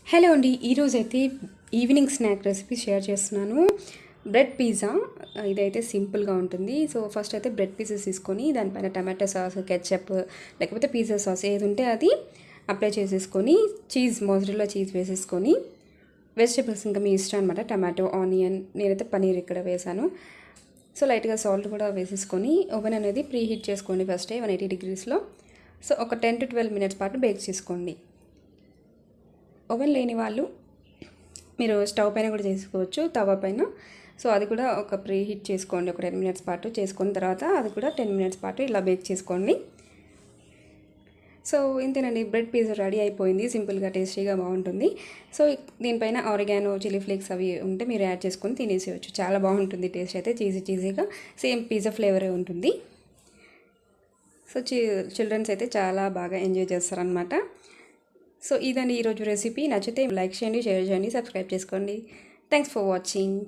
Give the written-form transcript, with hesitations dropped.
Hello అండి, ఈరోజైతే evening snack recipe share చేస్తున్నాను. Bread pizza. ఇదైతే సింపుల్గా ఉంటుంది. సో ఫస్ట్ అయితే బ్రెడ్ పీసెస్ తీసుకొని దానిపైన టమాటో సాస్, కెచప్ లేకపోతే పిజ్జా సాస్ ఏది ఉంటే అది అప్లై చేసేసుకొని మొజరెల్లా చీజ్ వేసేసుకొని వెజిటేబుల్స్ ఇంకా మీ ఇష్టం అనమాట. టమాటో, ఆనియన్, నేనైతే పనీర్ ఇక్కడ వేసాను. సో లైట్గా సాల్ట్ కూడా వేసేసుకొని ఓవెన్ అనేది ప్రీ హీట్ చేసుకోండి ఫస్టే 180 degreesలో. సో ఒక 10 to 12 minutes పాటు బేక్ చేసుకోండి. ఓవెన్ లేని వాళ్ళు మీరు స్టవ్ పైన కూడా చేసుకోవచ్చు, తవా పైన. సో అది కూడా ఒక ప్రీ హీట్ చేసుకోండి. ఒక 10 minutes పాటు చేసుకున్న తర్వాత అది కూడా 10 minutes పాటు ఇలా బేక్ చేసుకోండి. సో ఇంతేనండి, బ్రెడ్ పిజ్జా రెడీ అయిపోయింది. సింపుల్గా టేస్టీగా బాగుంటుంది. సో దీనిపైన ఆరిగానో, చిల్లీ ఫ్లేక్స్ అవి ఉంటే మీరు యాడ్ చేసుకొని తినేసేయచ్చు. చాలా బాగుంటుంది టేస్ట్ అయితే, చీజీగా సేమ్ పిజ్జా ఫ్లేవరే ఉంటుంది. సో చిల్డ్రన్స్ అయితే చాలా బాగా ఎంజాయ్ చేస్తారనమాట. సో ఇదండి ఈరోజు రెసిపీ. నచ్చితే లైక్ చేయండి, షేర్ చేయండి, సబ్స్క్రైబ్ చేసుకోండి. Thanks for watching.